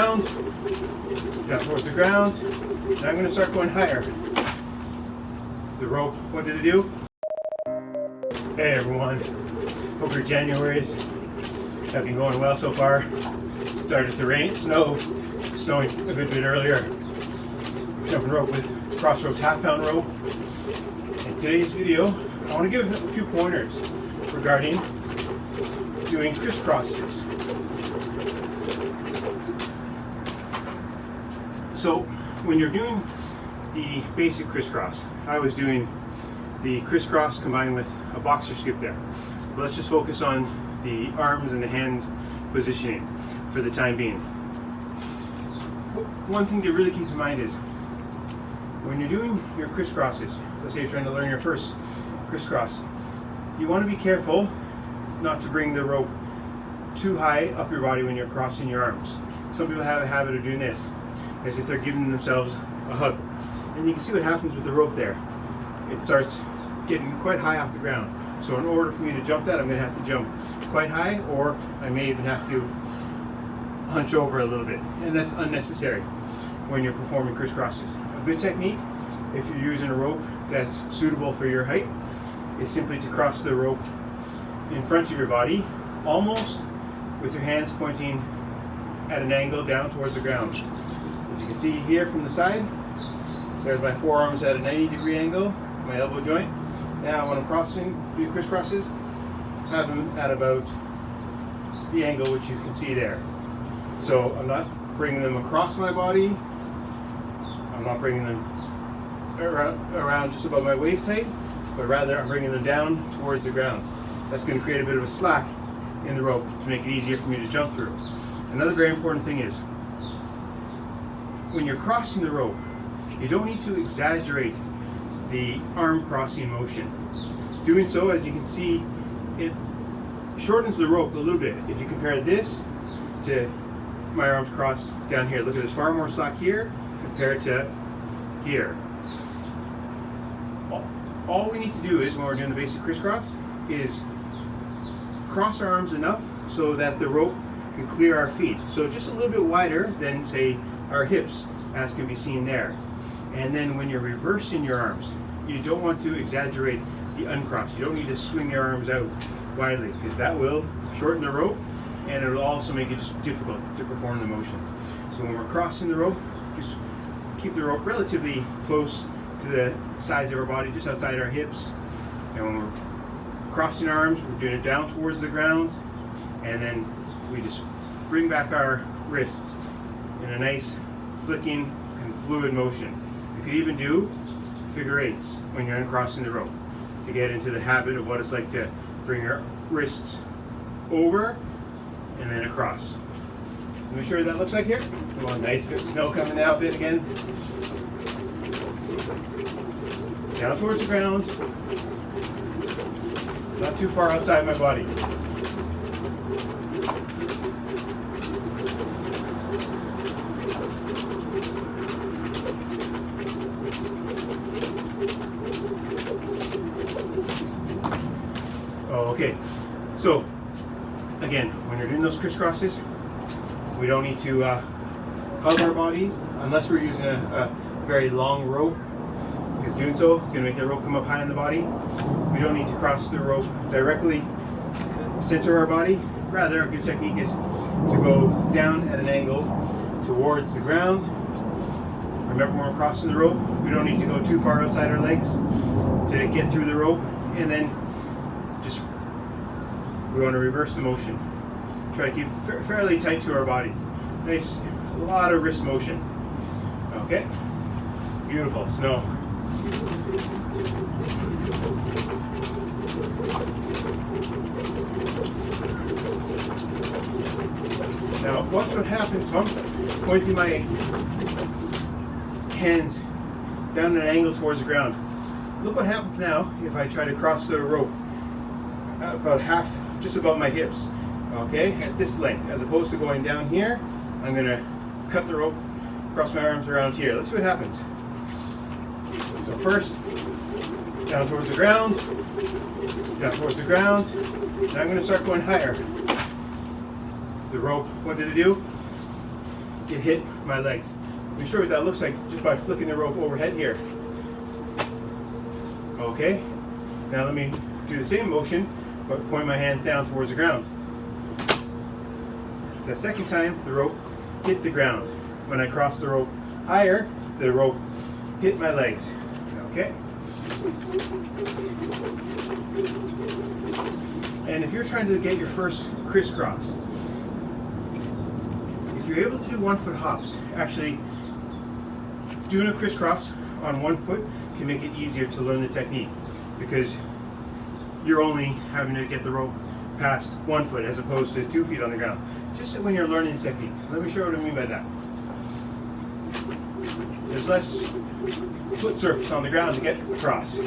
down towards the ground. Now I'm going to start going higher. The rope, what did it do? Hey everyone, hope your January's have been going well so far. Started to rain, snowing a good bit earlier. Jumping rope with CrissCross half-pound rope. In today's video, I want to give a few pointers regarding doing crisscrosses. So when you're doing the basic crisscross, I was doing the crisscross combined with a boxer skip there. But let's just focus on the arms and the hands positioning for the time being. One thing to really keep in mind is when you're doing your crisscrosses, let's say you're trying to learn your first crisscross, you want to be careful not to bring the rope too high up your body when you're crossing your arms. Some people have a habit of doing this, as if they're giving themselves a hug. And you can see what happens with the rope there. It starts getting quite high off the ground. So in order for me to jump that, I'm going to have to jump quite high, or I may even have to hunch over a little bit. And that's unnecessary when you're performing crisscrosses. A good technique, if you're using a rope that's suitable for your height, is simply to cross the rope in front of your body, almost with your hands pointing at an angle down towards the ground. If you can see here from the side, there's my forearms at a 90-degree angle, my elbow joint. Now when I'm doing crisscrosses, I have them at about the angle which you can see there. So I'm not bringing them across my body, I'm not bringing them around just above my waist height, but rather I'm bringing them down towards the ground. That's going to create a bit of a slack in the rope to make it easier for me to jump through. Another very important thing is, when you're crossing the rope, you don't need to exaggerate the arm crossing motion. Doing so, as you can see, it shortens the rope a little bit. If you compare this to my arms crossed down here, look at there's far more slack here compared to here. All we need to do is, when we're doing the basic crisscross, is cross our arms enough so that the rope can clear our feet. So just a little bit wider than, say, our hips, as can be seen there. And then when you're reversing your arms, you don't want to exaggerate the uncross. You don't need to swing your arms out widely, because that will shorten the rope and it will also make it just difficult to perform the motion. So when we're crossing the rope, just keep the rope relatively close to the sides of our body, just outside our hips. And when we're crossing our arms, we're doing it down towards the ground, and then we just bring back our wrists in a nice flicking and fluid motion. You could even do figure eights when you're uncrossing the rope to get into the habit of what it's like to bring your wrists over and then across. Let me show you what that looks like here. Come on, nice bit of snow coming now a bit again. Down towards the ground. Not too far outside my body. Okay, so again, when you're doing those crisscrosses, we don't need to hug our bodies unless we're using a very long rope, because doing so it's going to make the rope come up high on the body. We don't need to cross the rope directly center our body. Rather, a good technique is to go down at an angle towards the ground. Remember, when we're crossing the rope, we don't need to go too far outside our legs to get through the rope, and then just we want to reverse the motion. Try to keep fairly tight to our bodies. Nice, a lot of wrist motion. Okay, beautiful snow. Now watch what happens. So I'm pointing my hands down at an angle towards the ground. Look what happens now if I try to cross the rope about half, just above my hips, okay, at this length, as opposed to going down here. I'm going to cut the rope, cross my arms around here. Let's see what happens. So first, down towards the ground, down towards the ground. Now I'm going to start going higher. The rope, what did it do? it hit my legs. Let me show you what that looks like just by flicking the rope overhead here. Okay, now let me do the same motion, but point my hands down towards the ground. The second time, the rope hit the ground. When I crossed the rope higher, the rope hit my legs. Okay? And if you're trying to get your first crisscross, if you're able to do 1 foot hops, actually doing a crisscross on 1 foot can make it easier to learn the technique, because you're only having to get the rope past 1 foot as opposed to 2 feet on the ground. Just when you're learning the technique. Let me show you what I mean by that. There's less foot surface on the ground to get across.